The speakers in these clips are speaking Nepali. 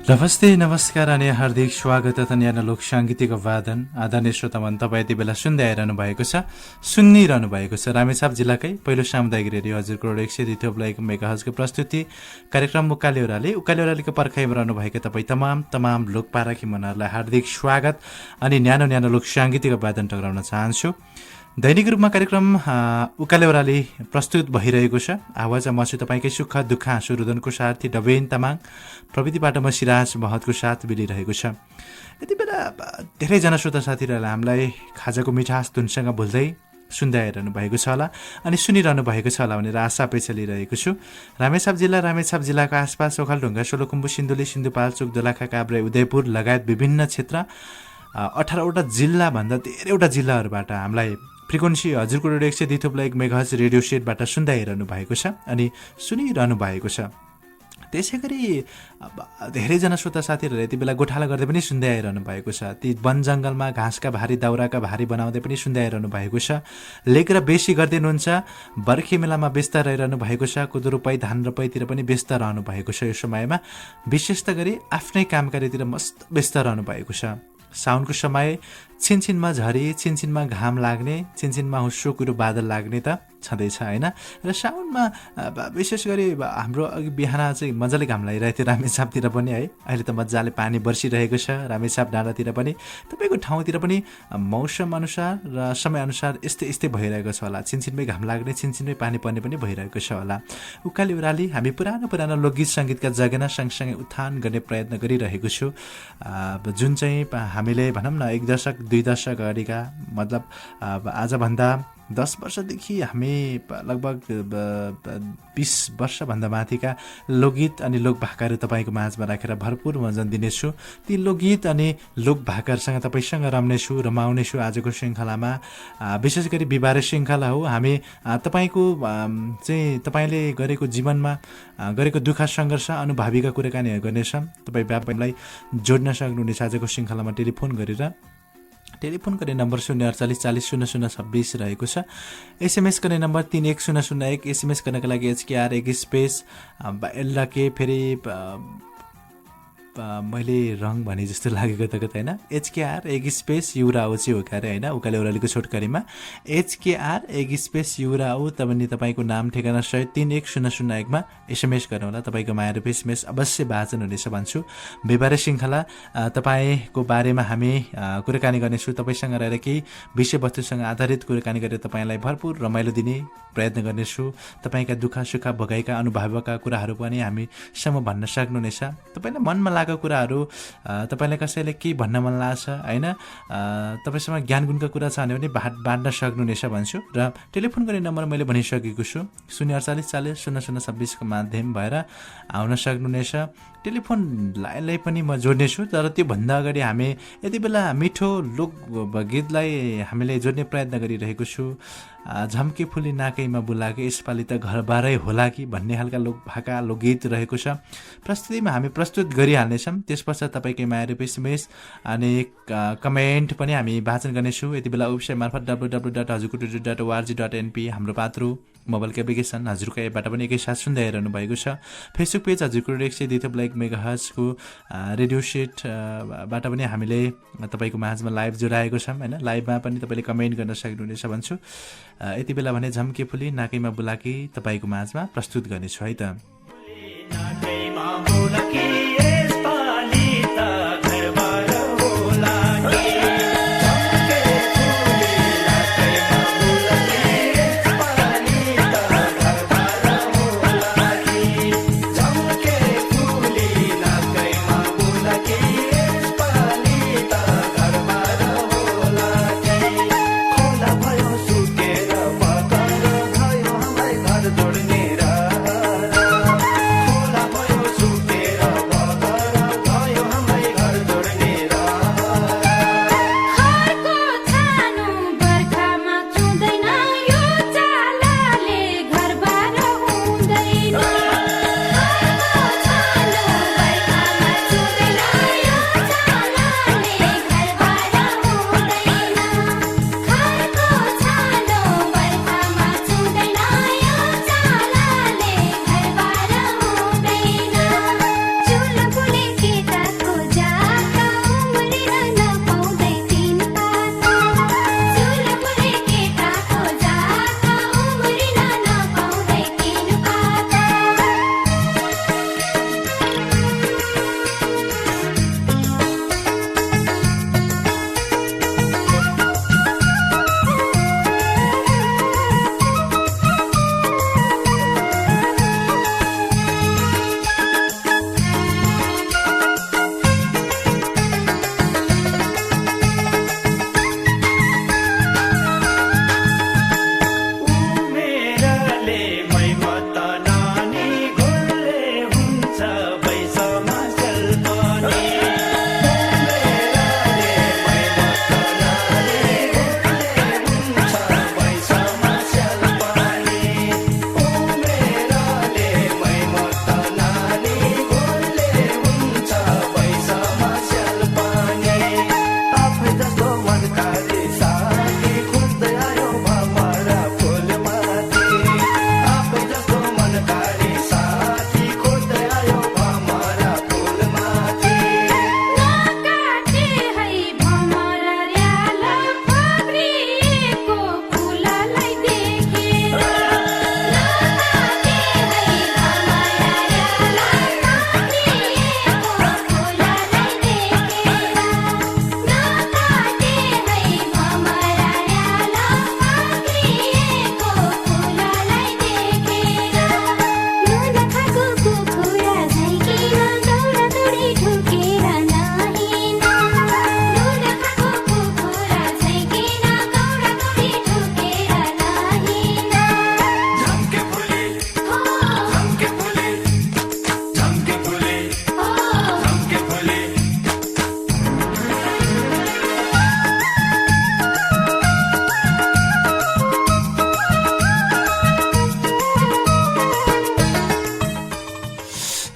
नमस्ते नमस्कार अनि हार्दिक स्वागत तथा न्यानो लोक साङ्गीतिक वादन आदरणीय श्रोतामन तपाईँ यति बेला सुन्दै आइरहनु भएको छ सुनिरहनु भएको छ रामेछाप जिल्लाकै पहिलो सामुदायिक रेडियो हजुरको 102.1 मेगाहर्जको प्रस्तुति कार्यक्रम उकाले ओह्रालीको पर्खाइमा रहनुभएका तपाईँ तमाम लोक पाराखी मनहरूलाई हार्दिक स्वागत अनि न्यानो लोक साङ्गीतिक वादन टक्राउन चाहन्छु। दैनिक रूपमा कार्यक्रम उकाले ओह्राली प्रस्तुत भइरहेको छ। आवाज म छु तपाईँकै सुख दुःख हाँसो रुदनको साथी डबेन तामाङ, प्रविधिबाट म सिराज महतको साथ मिलिरहेको छ। यति बेला धेरैजना श्रोता साथीहरूलाई हामीलाई खाजाको मिठास धुनसँग भुल्दै सुन्दै आइरहनु भएको छ होला अनि सुनिरहनु भएको छ होला भनेर आशा अपेक्षा लिइरहेको छु। रामेछाप जिल्लाको आसपास ओखलढुङ्गा, सोलुखुम्बु, सिन्धुली, सिन्धुपाल्चोक, दोलखा, काभ्रे, उदयपुर लगायत विभिन्न क्षेत्र 18वटा जिल्लाभन्दा धेरैवटा जिल्लाहरूबाट हामीलाई फ्रिक्वेन्सी हजुरको रेडियो 102.1 मेगाहर्ज रेडियो सेटबाट सुन्दै आइरहनु भएको छ अनि सुनिरहनु भएको छ। त्यसै गरी धेरैजना श्रोता साथीहरूले यति बेला गोठाला गर्दै पनि सुन्दै आइरहनु भएको छ। ती वन जङ्गलमा घाँसका भारी, दाउराका भारी बनाउँदै पनि सुन्दै आइरहनु भएको छ। लेखेर बेसी गर्दै हुनुहुन्छ, बर्खे मेलामा व्यस्त रहिरहनु भएको छ। कोदो रोपाई, धान रोपाईतिर पनि व्यस्त रहनु भएको छ। यो समयमा विशेष गरी आफ्नै कामकारीतिर मस्त व्यस्त रहनु भएको छ। साउनको समय छिनछिनमा झरी, छिनछिनमा घाम लाग्ने, छिनछिनमा हुस्सो कुरो बादल लाग्ने त छँदैछ होइन। र साउनमा विशेष गरी हाम्रो अघि बिहान चाहिँ मजाले घाम लागिरहेको थियो रामेछापतिर पनि है। अहिले त मजाले पानी बर्सिरहेको छ रामेछाप डाँडातिर पनि। तपाईँको ठाउँतिर पनि मौसम अनुसार र समयअनुसार यस्तै भइरहेको छ होला। छिनछिनमै घाम लाग्ने, छिनछिनमै पानी पर्ने पनि भइरहेको छ होला। उकाली ओह्राली हामी पुरानो लोकगीत सङ्गीतका जगेना सँगसँगै उत्थान गर्ने प्रयत्न गरिरहेको छु। जुन चाहिँ हामीले भनौँ न 1 दशक 2 दशक अगाडिका मतलब आजभन्दा 10 वर्षदेखि हामी लगभग 20 वर्षभन्दा माथिका लोकगीत अनि लोकभाकाहरू तपाईँको माझमा राखेर भरपुर मनोरञ्जन दिनेछु। ती लोकगीत अनि लोकभाकाहरूसँग तपाईँसँग रमाउनेछु आजको श्रृङ्खलामा। विशेष गरी बिहिबारे श्रृङ्खला हो। हामी तपाईँको चाहिँ तपाईँले गरेको जीवनमा गरेको दुःख सङ्घर्ष अनुभवीका कुराकानीहरू गर्नेछौँ। तपाईँलाई जोड्न सक्नुहुनेछ आजको श्रृङ्खलामा टेलिफोन गर्ने नम्बर 048400026 रहेको छ। एसएमएस गर्ने नम्बर 31001, एसएमएस गर्नका लागि HKR 1 स्पेस LK फेरि मैले रङ भने जस्तो लागेको त होइन। HKR 1 स्पेस युराओ चाहिँ हो क्यारे होइन। उकाले ओह्रालीको छोटकरीमा HKR 1 स्पेस युराओ तपाईँले तपाईँको नाम ठेगाना सहित 31001मा एसएमएस गर्नुहोला। तपाईँको मायारूपी एसएमएस अवश्य वाचन हुनेछ भन्छु। बिहिबारे श्रृङ्खला तपाईँको बारेमा हामी कुराकानी गर्नेछु। तपाईँसँग रहेर केही विषयवस्तुसँग आधारित कुराकानी गरेर तपाईँलाई भरपुर रमाइलो दिने प्रयत्न गर्नेछु। तपाईँका दुःख सुख भोगाइका अनुभवका कुराहरू पनि हामीसम्म भन्न सक्नुहुनेछ। तपाईँलाई मनमा लागेको कुराहरू तपाईँलाई कसैले के भन्न मन लाग्छ होइन, तपाईँसँग ज्ञान गुणका कुरा छ भने पनि बाँड्न सक्नुहुनेछ भन्छु। र टेलिफोन गर्ने नम्बर मैले भनिसकेको छु 048400026 को माध्यम भएर आउन सक्नुहुनेछ। टेलिफोन लाइनलाई पनि म जोड्नेछु। तर त्योभन्दा अगाडि हामी यति बेला मिठो लोकगीतलाई हामीले जोड्ने प्रयत्न गरिरहेको छु। झम्के फुली नाकैमा बुलाके यसपालि त घरबारै होला कि भन्ने खालका लोकगीत रहेको छ। प्रस्तुतिमा हामी प्रस्तुत गरिहाल्नेछौँ। त्यसपश्चात तपाईँकै मायारूपी एसएमएस अनि कमेन्ट पनि हामी वाचन गर्नेछौँ। यति बेला वेबसाइट मार्फत www.hazurkoradio.org.np हाम्रो पात्रो मोबाइलको एप्लिकेसन हजुरको एपबाट पनि एकैसाथ सुन्दै हेरिरहनु भएको छ। फेसबुक पेज हजुरको रेडियो 102.1 मेगाहर्जको रेडियो सेटबाट पनि हामीले तपाईँको माझमा लाइभ जोडाएको छौँ होइन। लाइभमा पनि तपाईँले कमेन्ट गर्न सक्नुहुनेछ भन्छु। यति बेला भने झम्के फुली नाकैमा बुलाकी तपाईँको माझमा प्रस्तुत गर्नेछु है त। जोड्ने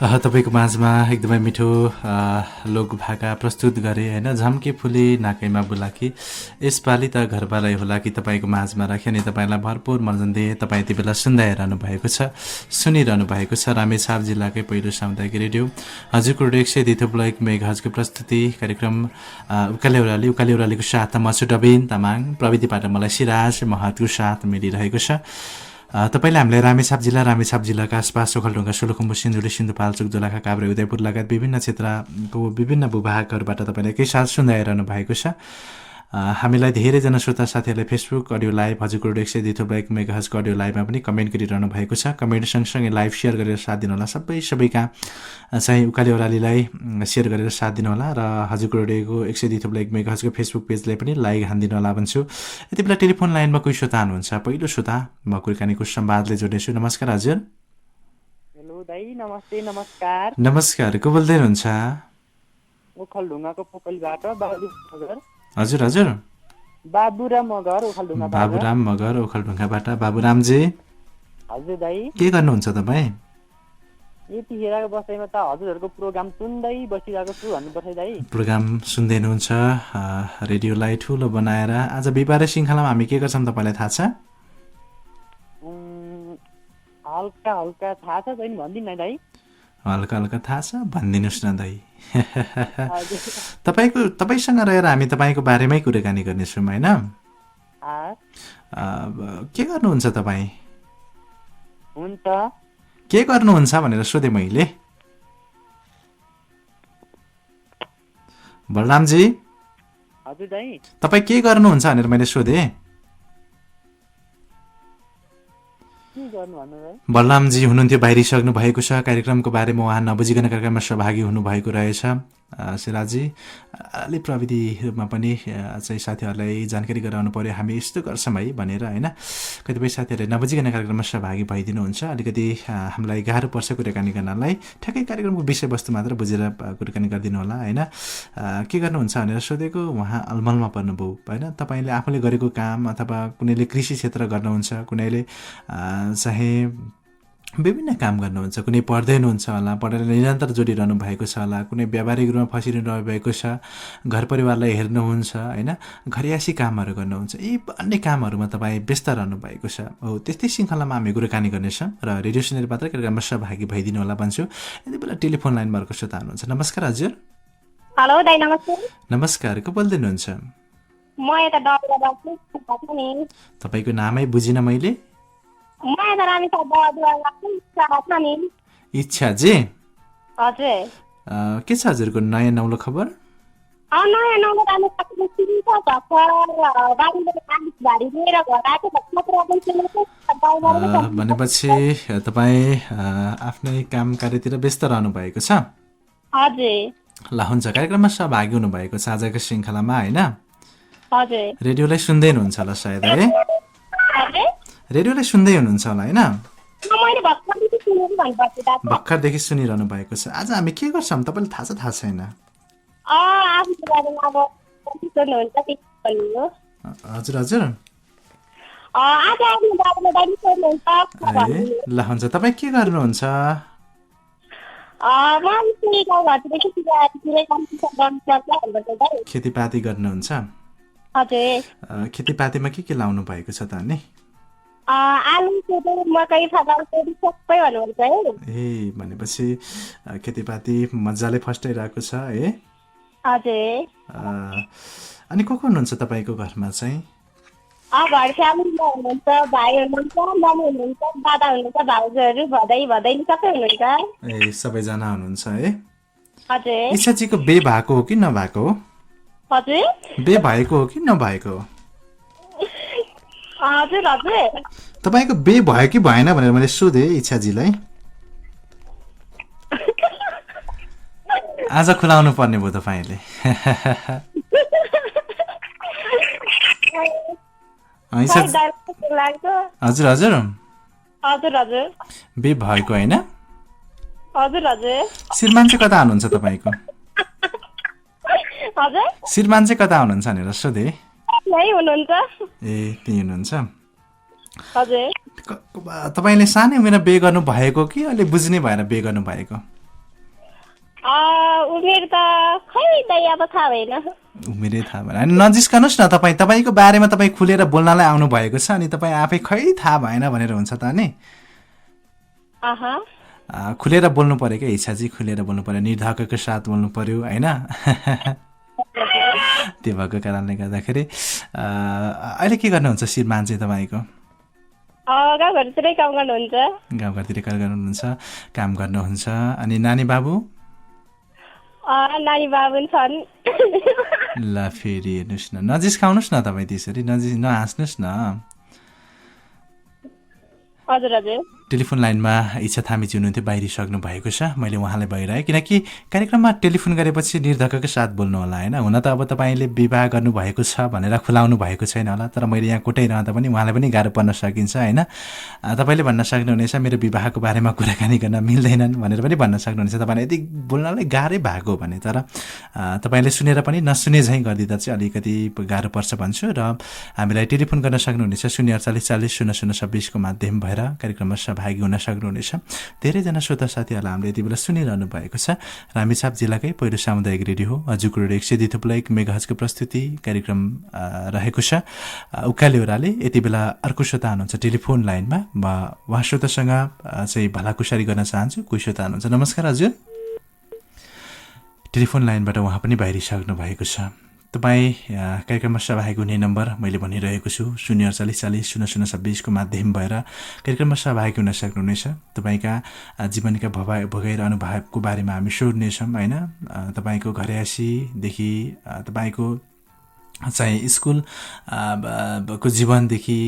तपाईँको माझमा एकदमै मिठो लोकभाका प्रस्तुत गरे होइन। झम्के फुली नाकैमा बुलाकी यसपालि त घरबालै होला कि तपाईँको माझमा राख्यो नि तपाईँलाई भरपुर मनोरञ्जन दिए। तपाईँ यति बेला सुन्दै रहनु भएको छ, सुनिरहनु भएको छ रामेछाप जिल्लाकै पहिलो सामुदायिक रेडियो हजुरको 102.1 मेगाहर्जको प्रस्तुति कार्यक्रम उकाले ओह्रालीको साथ म छु डबिन तामाङ, प्रविधिबाट मलाई सिराज महतको साथ मिलिरहेको छ। तपाईँले हामीलाई रामेछाप जिल्लाका आसपास ओखलढुङ्गा, सोलुखुम्बु, सिन्धुली, सिन्धुपाल्चोक, दोलखा, काभ्रे, उदयपुर लगायत विभिन्न क्षेत्रको विभिन्न भूभागहरूबाट तपाईँले एकैसाथ सुन्दै भएको छ। हामीलाई धेरैजना श्रोता साथीहरूले फेसबुक अडियो लाइभ हजुरको 102.1 मेगाहर्जको अडियो लाइभमा पनि कमेन्ट गरिरहनु भएको छ। कमेन्ट सँगसँगै लाइभ सेयर गरेर साथ दिनुहोला। सबैका चाहिँ उकाले ओह्रालीलाई सेयर गरेर साथ दिनुहोला र हजुरको रेडियोको 102.1 मेगाहर्जको फेसबुक पेजलाई पनि लाइक हानिदिनु होला भन्छु। यति बेला टेलिफोन लाइनमा कोही श्रोता हुनुहुन्छ। पहिलो श्रोता म कुराकानीको संवादले जोड्नेछु। नमस्कार हजुर। हेलो दाइ, नमस्ते। नमस्कार। नमस्कार, को बोल्दै हुनुहुन्छ? ओखलढुङ्गाको पोकलीबाट बाबुराम मगर। हजुर हजुर, बाबुराम मगर ओखलढुङ्गाबाट। बाबुराम मगर ओखलढुङ्गाबाट। बाबुरामजी हजुर दाइ, के गर्नुहुन्छ तपाईँ? यतिखेरको बसाइमा त हजुरहरूको प्रोग्राम सुन्दै बसिरहेको छु भन्नुपर्छ दाइ। प्रोग्राम सुन्दै हुनुहुन्छ, रेडियोलाई ठुलो बनाएर। आज बिहिबारे श्रृङ्खलामा हामी के गर्छौँ तपाईँलाई थाहा छ? हल्का हल्का थाहा छ, छैन भनिदिनु न दाइ। हल्का हल्का थाहा छ, भनिदिनुहोस् न दाइ। तपाईँसँग रहेर हामी तपाईँको बारेमै कुराकानी गर्नेछौँ होइन। के गर्नुहुन्छ तपाईँ? हुन्छ। के गर्नुहुन्छ भनेर सोधेँ मैले। बलरामजी हजुर दाइ, तपाईँ के गर्नुहुन्छ भनेर मैले सोधेँ। के गर्नु भन्नु दाइ? बलरामजी हुनुहुन्थ्यो, बाहिरिसक्नु भएको छ। कार्यक्रमको बारेमा उहाँ नबुझिकन कार्यक्रममा सहभागी हुनुभएको रहेछ। सिराजी अलि प्रविधिमा पनि चाहिँ साथीहरूलाई जानकारी गराउनु पर्यो, हामी यस्तो गर्छौँ है भनेर होइन। कतिपय साथीहरूले नबुझिकन कार्यक्रममा सहभागी भइदिनुहुन्छ। अलिकति हामीलाई गाह्रो पर्छ कुराकानी गर्नलाई। ठ्याक्कै कार्यक्रमको विषयवस्तु मात्र बुझेर कुराकानी गरिदिनु होला होइन। के गर्नुहुन्छ भनेर सोधेको, उहाँ अलमलमा पर्नुभयो होइन। तपाईँले आफूले गरेको काम अथवा कुनैले कृषि क्षेत्र गर्नुहुन्छ, कुनैले चाहे विभिन्न काम गर्नुहुन्छ, कुनै पढ्दै हुनुहुन्छ होला, पढेर निरन्तर जोडिरहनु भएको छ होला, कुनै व्यावहारिक रूपमा फसिरहनु भएको छ, घर परिवारलाई हेर्नुहुन्छ होइन, घरियासी कामहरू गर्नुहुन्छ। यी अन्य कामहरूमा तपाईँ व्यस्त रहनु भएको छ। हो, त्यस्तै श्रृङ्खलामा हामी कुराकानी गर्नेछौँ र रेडियो सुनेर मात्र कार्यक्रममा सहभागी भइदिनु होला भन्छु। यति बेला टेलिफोन लाइनमा अर्को श्रोता हुनुहुन्छ। नमस्कार हजुर। हेलो दाइ, नमस्ते। नमस्कार, को बोल्दै हुनुहुन्छ? म यता डबराबाट छु नि। तपाईँको नामै बुझिनँ मैले। म यता रामेछाप डबराबाट छु नि। इच्छाजी हजुर। के छ हजुरको नयाँ नौलो खबर? नयाँ नौलो रामेछापको सिरिज छ गाडीले गाडी लिएर घर आएको भनेपछि तपाईँ आफ्नै काम कार्यतिर व्यस्त रहनु भएको छ। हजुर। ल हुन्छ, कार्यक्रममा सहभागी हुनुभएको छ आजको श्रृङ्खलामा होइन। हजुर। रेडियोलाई सुन्दै हुनुहुन्छ होला सायद है? हजुर। रेडियोलाई सुन्दै हुनुहुन्छ होला होइन? मैले भर्खरदेखि सुनेको भन्नुपर्छ दादा। भर्खरदेखि सुनिरहनु भएको छ। आज हामी के गर्छौँ तपाईँलाई थाहा छ थाहा छैन? आफ्नो बारेमा अब सोध्नुहुन्छ त्यही भन्नु। हजुर हजुर। आज आफ्नो बारेमा दाइ सोध्नुहुन्छ। ल हुन्छ, तपाईँ के गर्नुहुन्छ? खेतीपाती गर्नुहुन्छ? हजुर। खेतीपातीमा के लाउनु भएको छ त अनि? आलु, कोदो, मकै, फसल सबै भन्नुहुन्छ है। ए भनेपछि खेतीपाती मजाले फस्टाइरहेको छ है? हजुर। अनि को हुनुहुन्छ तपाईँको घरमा चाहिँ? घर फ्यामिलीमा हुनुहुन्छ, भाइ हुनुहुन्छ, मम्मी हुनुहुन्छ, दादा हुनुहुन्छ, भाउजूहरू, भदैनी सबै हुनुहुन्छ। ए सबैजना हुनुहुन्छ है? हजुर। इच्छाजीको बे भएको हो कि नभएको हो? हजुर। बे भएको हो कि नभएको हो? हजुर हजुर। तपाईँको बे भयो कि भएन भनेर मैले सोधेँ इच्छाजीलाई। आज खुलाउनु पर्ने भयो तपाईँले। हजुर हजुर। हजुर हजुर। बे भएको होइन? हजुर हजुर। श्रीमान चाहिँ कता हुनुहुन्छ तपाईँको? हजुर। श्रीमान चाहिँ कता हुनुहुन्छ भनेर सोधेँ। यही हुनुहुन्छ। ए त्यही हुनुहुन्छ। हजुर। तपाईँले सानै उमेरमा बे गर्नु भएको कि अहिले बुझ्ने भएर बे गर्नु भएको? उमेर त खै दाइ अब थाहा भएन। उमेरै थाहा भएन होइन नजिस्कनुहोस् न तपाईँको बारेमा तपाईँ खुलेर बोल्नलाई आउनु भएको छ अनि तपाईँ आफै खै थाहा भएन भनेर हुन्छ त नि खुलेर बोल्नु पर्यो क्या इच्छा चाहिँ खुलेर बोल्नु पर्यो निर्धक्कको साथ बोल्नु पर्यो होइन त्यो भएको कारणले गर्दाखेरि अहिले के गर्नुहुन्छ श्रीमान चाहिँ तपाईँको गाउँघरतिरै काम गर्नुहुन्छ। गाउँघरतिर काम गर्नुहुन्छ अनि नानी बाबु नानी बाबु छन्। ल फेरि हेर्नुहोस् न नजिस्काउनुहोस् न तपाईँ त्यसरी नहाँस्नुहोस् न। हजुर हजुर टेलिफोन लाइनमा इच्छा थामीजी हुनुहुन्थ्यो बाहिरिसक्नु भएको छ मैले उहाँलाई बाहिराएँ किनकि कार्यक्रममा टेलिफोन गरेपछि निर्धक्कको साथ बोल्नु होला होइन हुन त अब तपाईँले विवाह गर्नुभएको छ भनेर खुलाउनु भएको छैन होला तर मैले यहाँ कुटाइरहँदा पनि उहाँलाई पनि गाह्रो पर्न सकिन्छ होइन तपाईँले भन्न सक्नुहुनेछ मेरो विवाहको बारेमा कुराकानी गर्न मिल्दैनन् भनेर पनि भन्न सक्नुहुनेछ तपाईँलाई यदि बोल्नलाई गाह्रै भएको भने तर तपाईँले सुनेर पनि नसुने झैँ गरिदिँदा चाहिँ अलिकति गाह्रो पर्छ भन्छु र हामीलाई टेलिफोन गर्न सक्नुहुनेछ 048400026 को माध्यम भएर कार्यक्रममा सहभागी हुन सक्नुहुनेछ। धेरैजना श्रोता साथीहरूलाई हामीले यति बेला सुनिरहनु भएको छ। रामेछाप जिल्लाकै पहिलो सामुदायिक रेडियो हो हजुरको रेडियो 102.1 मेगाहर्जको प्रस्तुति कार्यक्रम रहेको छ। उकाली ओह्राले यति बेला अर्को श्रोता हुनुहुन्छ टेलिफोन लाइनमा म उहाँ श्रोतासँग चाहिँ भलाकुसारी गर्न चाहन्छु। कोही श्रोता हुनुहुन्छ नमस्कार हजुर टेलिफोन लाइनबाट उहाँ पनि बाहिरिसक्नु भएको छ। तपाईँ कार्यक्रममा सहभागी हुने नम्बर मैले भनिरहेको छु 048400026 को माध्यम भएर कार्यक्रममा सहभागी हुन सक्नुहुनेछ। तपाईँका जीवनका भोगाइर अनुभवको बारेमा हामी सोध्नेछौँ होइन तपाईँको घरयासीदेखि तपाईँको चाहिँ स्कुल को जीवनदेखि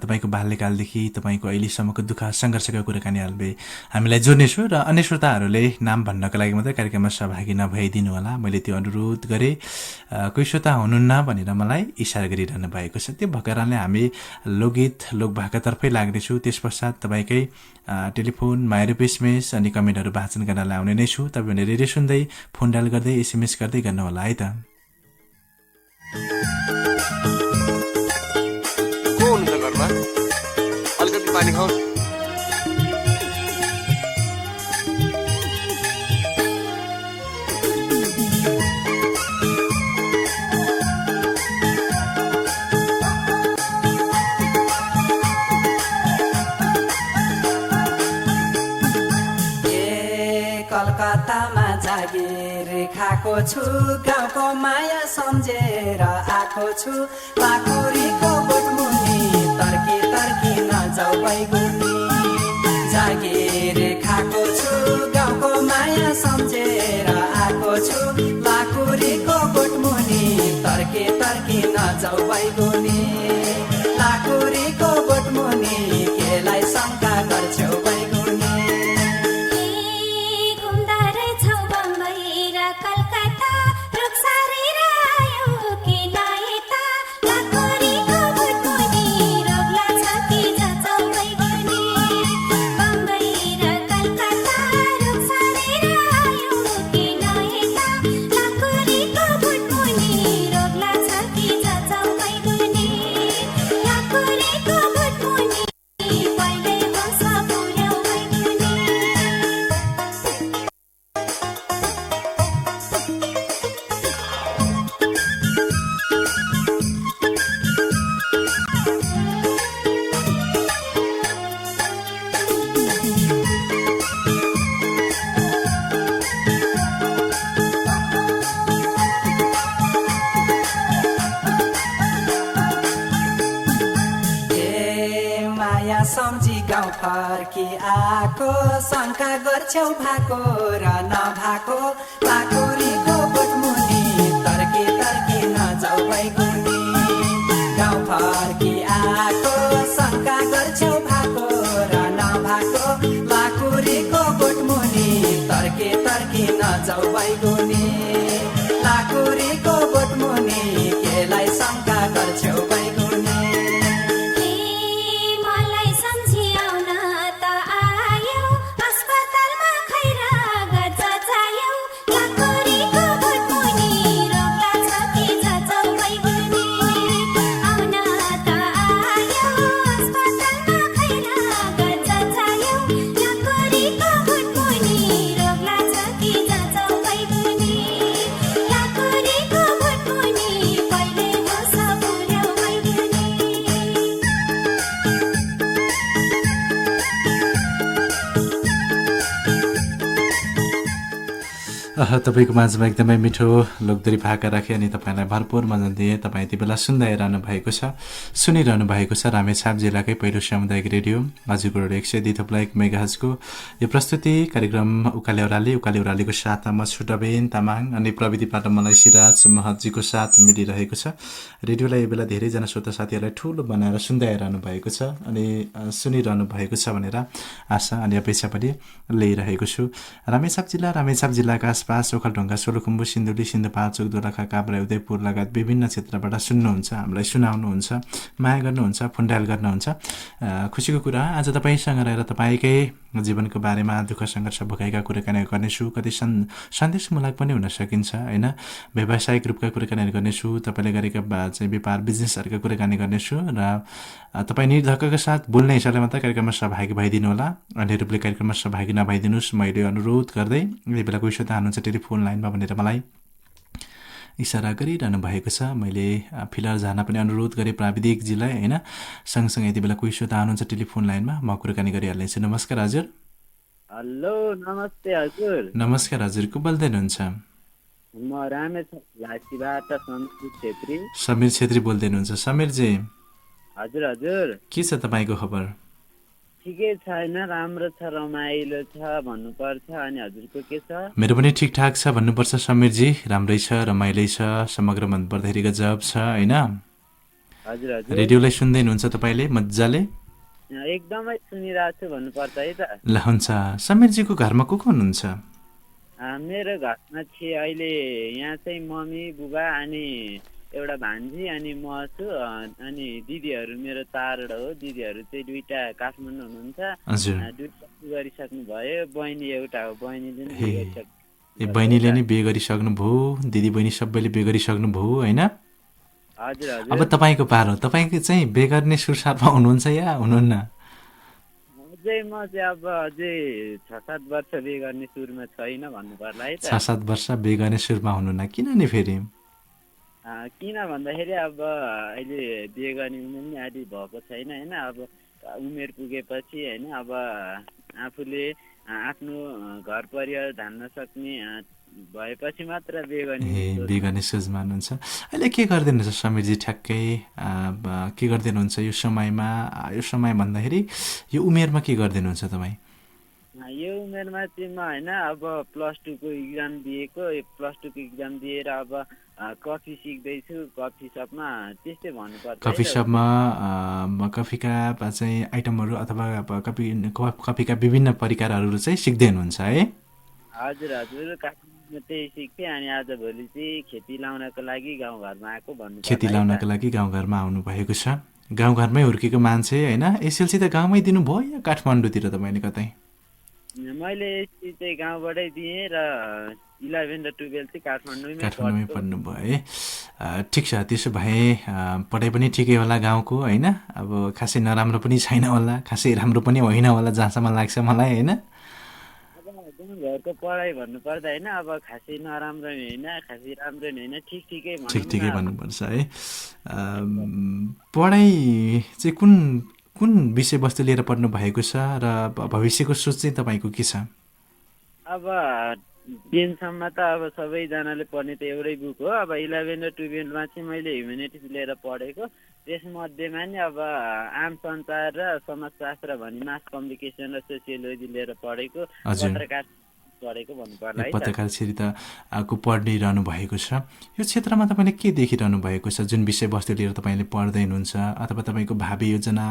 तपाईँको बाल्यकालदेखि तपाईँको अहिलेसम्मको दुःख सङ्घर्षका कुराकानीहरूले हामीलाई जोड्नेछु र अन्य श्रोताहरूले नाम भन्नको लागि मात्रै कार्यक्रममा सहभागी नभइदिनु होला मैले त्यो अनुरोध गरेँ। कोही श्रोता हुनुहुन्न भनेर मलाई इसारा गरिरहनु भएको छ। त्यो भएको कारणले हामी लोकगीत लोकभाकातर्फै लाग्नेछु। त्यस पश्चात तपाईँकै टेलिफोन माया एसएमएस अनि कमेन्टहरू वाचन गर्नलाई आउने नै छु। तपाईँहरूले रेडियो सुन्दै फोन डायल गर्दै एसएमएस गर्दै गर्नु होला है त। को हुनुहुन्छ घरमा अलिकति पानी खाऊ। कलकत्तामा जागिर खाएको छु गाउँको माया सम्झेर आएको छु पाखुरीको बोटमुनि तर्की तर्की नजाऊ बैगुनी जागिर खाएको छु गाउँको माया सम्झेर आएको छु पाखुरीको बोटमुनि तर्की तर्की नजाऊ बैगुनी पाखुरीको बोटमुनि केलाई शङ्का गर्छौ बैगुनी। सम्झी गाउँ फर्की आएको शङ्का गर्छौ भएको र नभाको पाखुरीको बोटमुनि तर्की तर्की नजाऊ बैगुनी गाउँ फर्की आएको शङ्का गर्छौ भएको र नभाको पाखुरीको बोटमुनि तर्की तर्की नजाऊ बैगुनी पाखुरीको बोटमुनि केलाई शङ्का गर्छौ बैगुनी। Bye. तपाईँको माझमा एकदमै मिठो लोकदोरी भाका राखेँ अनि तपाईँलाई भरपूर मजा दिए। तपाईँ यति बेला सुन्दै रहनु भएको छ, सुनिरहनु भएको छ रामेछाप जिल्लाकै पहिलो सामुदायिक रेडियो हजुरको 102.1 मेगाहर्जको यो प्रस्तुति कार्यक्रम उकाले ओह्रालीको साथमा म छुटबेन तामाङ अनि प्रविधिबाट मलाई सिराज महतजीको साथ मिलिरहेको छ। रेडियोलाई यो बेला धेरैजना श्रोता साथीहरूलाई ठुलो बनाएर सुन्दै आइरहनु भएको छ अनि सुनिरहनु भएको छ भनेर आशा अनि अपेक्षा पनि लिइरहेको छु। रामेछाप जिल्लाका आसपास ओखलढुङ्गा, सोलुखुम्बु, सिन्धुली, सिन्धुपाल्चोक, दोलखा, काभ्रे, उदयपुर लगायत विभिन्न क्षेत्रबाट सुन्नुहुन्छ, हामीलाई सुनाउनुहुन्छ, माया गर्नुहुन्छ, फुन्डायल गर्नुहुन्छ। खुसीको कुरा आज तपाईँसँग रहेर तपाईँकै जीवनको बारेमा दुःख सङ्घर्ष भोगाइका कुराकानी गर्नेछु। कति सन्देशमूलक पनि हुन सकिन्छ होइन, व्यावसायिक रूपका कुराकानी गर्नेछु, तपाईँले गरेका चाहिँ व्यापार बिजनेसहरूका कुराकानी गर्नेछु र तपाईँ निर्धक्कका साथ बोल्ने हिसाबले मात्र कार्यक्रममा सहभागी भइदिनु होला। अन्य रूपले कार्यक्रममा सहभागी नभइदिनुहोस् मैले अनुरोध गर्दै यति बेला कोही श्रोता हुनुहुन्छ टेलिफोन लाइनमा भनेर मलाई इसारा गरिरहनु भएको छ। मैले फिलहाल जान पनि अनुरोध गरेँ प्राविधिकजीलाई होइन। सँगसँगै यति बेला कोही श्रोता हुनुहुन्छ टेलिफोन लाइनमा, म कुराकानी गरिहाल्नेछु। नमस्कार हजुर। हेलो नमस्ते हजुर। नमस्कार हजुर, को बोल्दै हुनुहुन्छ? म रामेछाप लासीबाट समीर छेत्री। समीर छेत्री बोल्दै हुनुहुन्छ। समीरजी हजुर हजुर, के छ तपाईँको खबर? ठिकै छैन, राम्रो छ, रमाइलो छ भन्नुपर्छ। अनि हजुरको के छ? मेरो पनि ठिकठाक छ भन्नुपर्छ समीरजी, राम्रै छ, रमाइलै छ, समग्र मनपर्दाखेरि गजब छ होइन। हजुर हजुर, रेडियोलाई सुन्दै हुनुहुन्छ तपाईँले मजाले? एकदमै सुनिरहेको छु भन्नुपर्छ है त। ल हुन्छ। समीरजीको घरमा को हुनुहुन्छ? मेरो घरमा चाहिँ अहिले यहाँ चाहिँ मम्मी बुबा अनि एउटा भान्जी अनि म छु। अनि दिदीहरू मेरो 4 हो। दिदीहरू चाहिँ 2टा काठमाडौँ हुनुहुन्छ, हजुर। 2टा गरिसक्नु भयो। बहिनी एउटा हो, बहिनीले नि ए बहिनीले नै बिहे गरिसक्नु भयो, दिदी बहिनी सबैले बिहे गरिसक्नु भयो होइन। हजुर हजुर। अब तपाईँको पारो, तपाईँको चाहिँ बिहे गर्ने सुरसारमा हुनुहुन्छ या हुनुहुन्न? अझै म चाहिँ अब अझै 6-7 वर्ष बिहे गर्ने सुरमा छैन भन्नु पर्ला है त। 6-7 वर्ष बिहे गर्ने सुरमा हुनुहुन्न, किन नि फेरि? किन भन्दाखेरि अब अहिले बिहे गर्ने उमेर नि अलि भएको छैन होइन। अब उमेर पुगेपछि होइन, अब आफूले आफ्नो घर परिवार धान्न सक्ने भएपछि मात्र बिहे गर्ने सोचमा हुनुहुन्छ। अहिले के गर्दै हुनुहुन्छ समीरजी? ठ्याक्कै के गर्दै हुनुहुन्छ यो समयमा? यो समय भन्दाखेरि यो उमेरमा के गर्दै हुनुहुन्छ तपाईँ? यो उमेरमा चाहिँ म होइन अब +2 को इक्जाम दिएको। +2 को इक्जाम दिएर अब कफी सिक्दैछु कफी सपमा, त्यस्तै भन्नुपर्छ। कफी सपमा कफीका चाहिँ आइटमहरू अथवा कफीका विभिन्न परिकारहरू चाहिँ सिक्दै हुनुहुन्छ है? हजुर हजुर, काठमाडौँमा त्यही सिक्थेँ। अनि आजभोलि चाहिँ खेती लाउनको लागि गाउँघरमा आएको भन्नु। खेती लाउनको लागि गाउँघरमा आउनु भएको छ। गाउँघरमै हुर्केको मान्छे होइन। एसएलसी त गाउँमै दिनुभयो या काठमाडौँतिर तपाईँले कतै? मैले एसएलसी चाहिँ गाउँबाटै दिएँ र 11 र 12 चाहिँ काठमाडौँमै पढ्नुभयो है। ठिक छ, त्यसो भए पढाइ पनि ठिकै होला गाउँको होइन। अब खासै नराम्रो पनि छैन होला, खासै राम्रो पनि होइन होला जहाँसम्म लाग्छ मलाई होइन। घरको पढाइ भन्नुपर्दा होइन, अब खासै नराम्रो नि होइन, खासै राम्रो नि होइन, ठिकै भन्नुपर्छ है। पढाइ चाहिँ कुन विषयवस्तु लिएर पढ्नु भएको छ र भविष्यको सोच चाहिँ तपाईँको के छ? अब 10सम्म त अब सबैजनाले पढ्ने त एउटै बुक हो। अब 11 र 12मा चाहिँ मैले ह्युमेनिटिज लिएर पढेको। त्यसमध्येमा नि अब आम सञ्चार र समाजशास्त्र भनी मास कम्युनिकेसन र सोसियोलोजी लिएर पढेको। पत्रकार पढेको भन्नुपर्ला है। पत्रकारिता को पढिरहनु भएको छ। यो क्षेत्रमा तपाईँले के देखिरहनु भएको छ? जुन विषयवस्तु लिएर तपाईँले पढ्दै हुनुहुन्छ अथवा तपाईँको भावी योजना,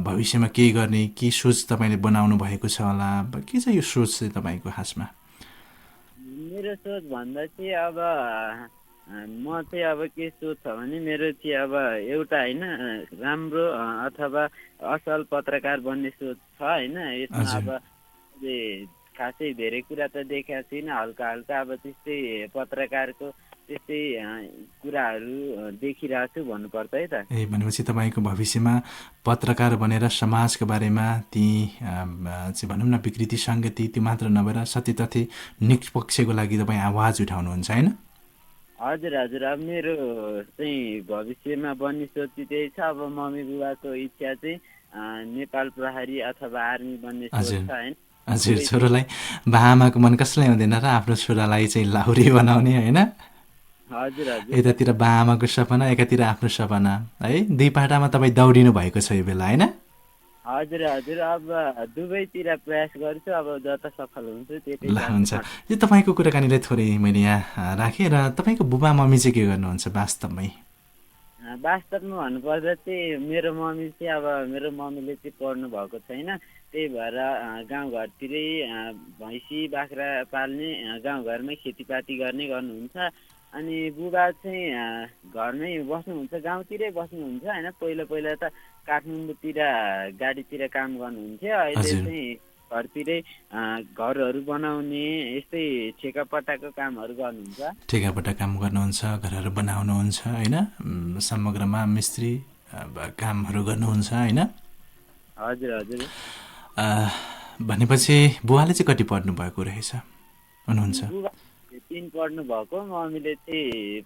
भविष्यमा के गर्ने, के सोच तपाईँले बनाउनु भएको छ होला? के छ यो सोच चाहिँ तपाईँको खासमा? मेरो सोच भन्दा चाहिँ अब म चाहिँ अब के सोच छ भने मेरो चाहिँ अब एउटा होइन राम्रो अथवा असल पत्रकार बन्ने सोच छ होइन। यसमा अब खासै धेरै कुरा त देखाएको छैन, हल्का हल्का अब त्यस्तै पत्रकारको त्यस्तै कुराहरू देखिरहेको छु भन्नुपर्छ है त। भनेपछि तपाईँको भविष्यमा पत्रकार बनेर समाजको बारेमा ती चाहिँ भनौँ न विकृति सङ्गति त्यो मात्र नभएर सत्य तथ्य निष्पक्षको लागि तपाईँ आवाज उठाउनुहुन्छ होइन? हजुर हजुर, अब मेरो चाहिँ भविष्यमा बन्ने सोच चाहिँ त्यही छ। अब मम्मी बुबाको इच्छा चाहिँ नेपाल प्रहरी अथवा आर्मी बन्ने सोच छ होइन। हजुर छोरोलाई बाआमाको मन कसैलाई हुँदैन र आफ्नो छोरालाई चाहिँ लाहुरे बनाउने होइन हजुर हजुर यतातिर बाआमाको सपना एकातिर आफ्नो सपना है दुई पाटामा तपाईँ दौडिनु भएको छ यो बेला होइन हजुर हजुर अब दुवैतिर प्रयास गर्छु अब जता सफल हुन्छु त्यतै ल हुन्छ यो तपाईँको कुराकानीलाई थोरै मैले यहाँ राखेँ र तपाईँको बुबा मम्मी चाहिँ के गर्नुहुन्छ वास्तवमै वास्तवमा भन्नुपर्दा चाहिँ मेरो मम्मी चाहिँ अब मेरो मम्मीले चाहिँ पढ्नु भएको छैन त्यही भएर गाउँघरतिरै भैँसी बाख्रा पाल्ने गाउँघरमै खेतीपाती गर्नुहुन्छ अनि बुबा चाहिँ घरमै बस्नुहुन्छ गाउँतिरै बस्नुहुन्छ होइन पहिला त काठमाडौँतिर गाडीतिर काम गर्नुहुन्थ्यो अहिले चाहिँ घरतिरै घरहरू बनाउने यस्तै ठेकापट्टाको कामहरू गर्नुहुन्छ ठेकापट्टा काम गर्नुहुन्छ घरहरू बनाउनुहुन्छ होइन समग्रमा मिस्त्री कामहरू गर्नुहुन्छ होइन हजुर हजुर भनेपछि बुवाले चाहिँ कति पढ्नु भएको रहेछ हुनुहुन्छ बुबा 3 पढ्नु भएको मम्मीले चाहिँ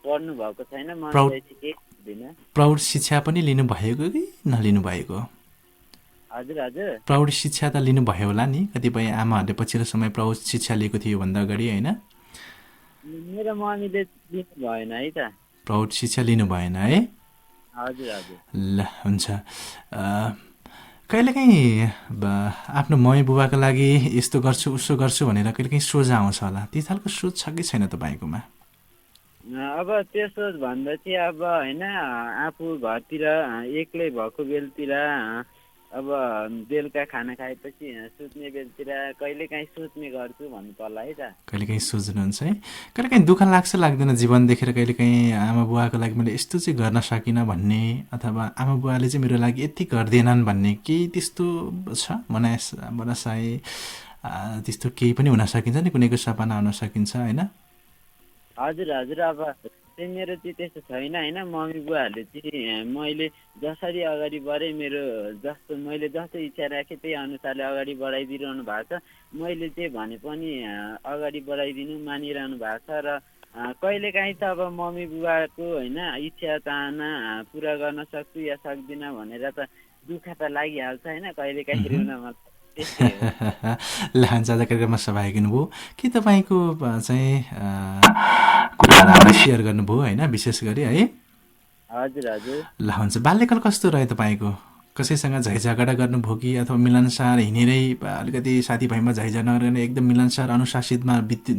पढ्नु भएको छैन मम्मीले चाहिँ केही हुँदैन प्रौढ शिक्षा पनि लिनुभएको कि नलिनु भएको हजुर हजुर प्रौढ शिक्षा त लिनुभयो होला नि कतिपय आमाहरूले पछिल्लो समय प्रौढ शिक्षा लिएको थियो भन्दा अगाडि होइन मेरो मम्मीले लिनु भएन है त प्रौढ शिक्षा लिनु भएन है हजुर हजुर ल हुन्छ कहिलेकाहीँ आफ्नो मम्मी बुबाको लागि यस्तो गर्छु उसो गर्छु भनेर कहिलेकाहीँ सोच आउँछ होला त्यही खालको सोच छ कि छैन तपाईँकोमा अब त्यो सोच भन्दा चाहिँ अब होइन आफू घरतिर एक्लै भएको बेलतिर अब बेलुका खाना खाएपछि सुत्ने बेलतिर कहिलेकाहीँ सोच्ने गर्छु भन्नु पर्ला है त कहिलेकाहीँ सोच्नुहुन्छ है कहिलेकाहीँ दुःख लाग्छ लाग्दैन जीवन देखेर कहिलेकाहीँ आमा बुवाको लागि मैले यस्तो चाहिँ गर्न सकिनँ भन्ने अथवा आमा बुवाले चाहिँ मेरो लागि यति गर्दैनन् भन्ने केही त्यस्तो छ मनसाय त्यस्तो केही पनि हुन सकिन्छ नि कुनैको सपना हुन सकिन्छ होइन हजुर हजुर अब चाहिँ मेरो चाहिँ त्यस्तो छैन होइन मम्मी बुवाहरूले चाहिँ मैले जसरी अगाडि बढेँ मेरो मैले जस्तो इच्छा राखेँ त्यही अनुसारले अगाडि बढाइदिइरहनु भएको छ मैले चाहिँ भने पनि अगाडि बढाइदिनु मानिरहनु भएको छ र कहिलेकाहीँ त अब मम्मी बुबाको होइन इच्छा चाहना पुरा गर्न सक्छु या सक्दिनँ भनेर त दुःख त लागिहाल्छ होइन कहिलेकाहीँ रुनमा ल जाँदा कार्यक्रममा सहभागी हुनुभयो के तपाईँको चाहिँ कुराहरू सेयर गर्नुभयो होइन विशेष गरी है हजुर हजुर ल हुन्छ बाल्यकाल कस्तो रह्यो तपाईँको कसैसँग झैझगडा गर्नुभयो कि अथवा मिलनसार हिँडेरै अलिकति साथीभाइमा झैझगडा नगर्ने एकदम मिलनसार अनुशासितमा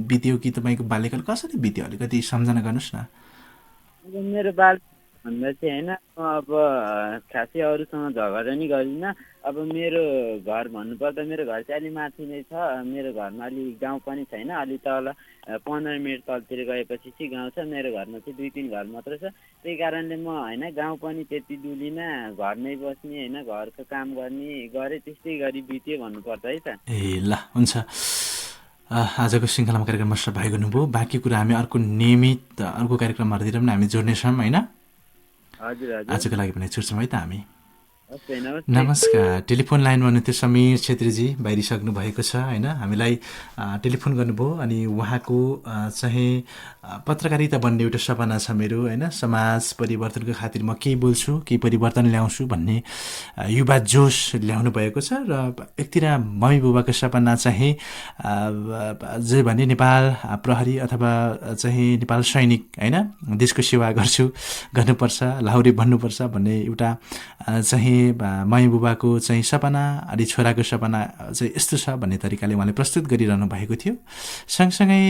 बित्यो कि तपाईँको बाल्यकाल कसरी बित्यो अलिकति सम्झना गर्नुहोस् न मेरो बाल भन्दा चाहिँ होइन अब खासै अरूसँग झगडा नि गरिनँ अब मेरो घर भन्नुपर्दा मेरो घर चाहिँ अलि माथि नै छ मेरो घरमा अलि गाउँ पनि छैन अलि तल 15 मिनट तलतिर गएपछि चाहिँ गाउँ छ मेरो घरमा चाहिँ 2-3 घर मात्र छ त्यही कारणले म होइन गाउँ पनि त्यति डुलिनँ घरमै बस्ने होइन घरको काम गर्ने गरेँ त्यस्तै गरी बित्यो भन्नुपर्छ है त ए ल हुन्छ आजको श्रृङ्खलामा कार्यक्रममा सहभागी गर्नुभयो बाँकी कुरा हामी अर्को नियमित अर्को कार्यक्रमहरूतिर पनि हामी जोड्नेछौँ होइन हजुर हजुर आजको लागि पनि छुट्छौँ है त हामी नमस्ते नमस्कार टेलिफोन लाइनमा हुनुहुन्थ्यो समीर छेत्रीजी बाहिरिसक्नु भएको छ होइन हामीलाई टेलिफोन गर्नुभयो अनि उहाँको चाहिँ पत्रकारिता बन्ने एउटा सपना छ मेरो होइन समाज परिवर्तनको खातिर म केही बोल्छु केही परिवर्तन ल्याउँछु भन्ने युवा जोस ल्याउनु भएको छ र एकतिर मम्मी बुबाको सपना चाहिँ जे भने नेपाल प्रहरी अथवा चाहिँ नेपाल सैनिक होइन देशको सेवा गर्नुपर्छ लाहुरे भन्नुपर्छ भन्ने एउटा चाहिँ मम्मी बुबाको चाहिँ सपना अनि छोराको सपना चाहिँ यस्तो छ भन्ने तरिकाले उहाँले प्रस्तुत गरिरहनु भएको थियो सँगसँगै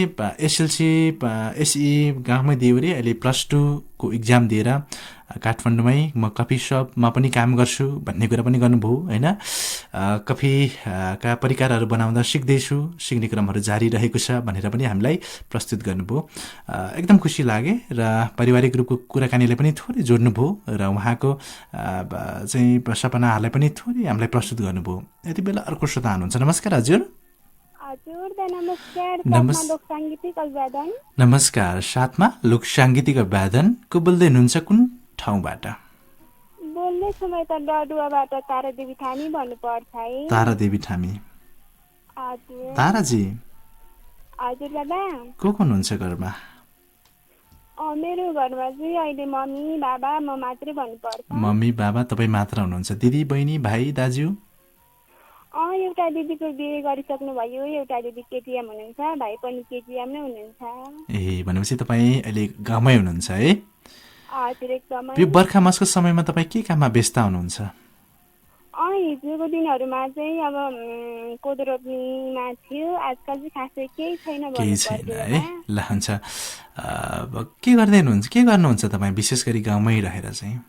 एसएलसी एसई गाउँमै दियो अरे अहिले +2 को इक्जाम दिएर काठमाडौँमै म कफी सपमा पनि काम गर्छु भन्ने कुरा पनि गर्नुभयो होइन कफीका परिकारहरू बनाउँदा सिक्ने क्रमहरू जारी रहेको छ भनेर पनि हामीलाई प्रस्तुत गर्नुभयो एकदम खुसी लागे र पारिवारिक रूपको कुराकानीलाई पनि थोरै जोड्नुभयो र उहाँको चाहिँ सपनाहरूलाई पनि थोरै हामीलाई प्रस्तुत गर्नुभयो यति बेला अर्को श्रोता हुनुहुन्छ नमस्कार हजुर नमस्कार साथमा लोक साङ्गीतिक वादन को बोल्दै हुनुहुन्छ कुन ठाउँबाट बोल्दैछु म त डडुवाबाट तारादेवी थामी भन्नुपर्छ है तारादेवी थामी हजुर ताराजी हजुर दादा को हुनुहुन्छ घरमा मेरो घरमा चाहिँ अहिले मम्मी बाबा म मात्रै भन्नुपर्छ मम्मी बाबा तपाईँ मात्र हुनुहुन्छ दिदी बहिनी भाइ दाजु एउटा दिदीको बिहे गरिसक्नु भयो, एउटा दिदी केटिएम हुनुहुन्छ, भाइ पनि केटिएम नै हुनुहुन्छ। ए भनेपछि तपाईँ अहिले गाउँमै हुनुहुन्छ है? हजुर एकदमै। यो बर्खा मासको समयमा तपाईँ के काममा व्यस्त हुनुहुन्छ? हिजोको दिनहरूमा चाहिँ अब कोदो रोप्नेमा थियो, आजकल चाहिँ खासै केही छैन केही छैन है? ल हुन्छ। के गर्दै हुनुहुन्छ, के गर्नुहुन्छ तपाईँ विशेष गरी गाउँमै रहेर चाहिँ?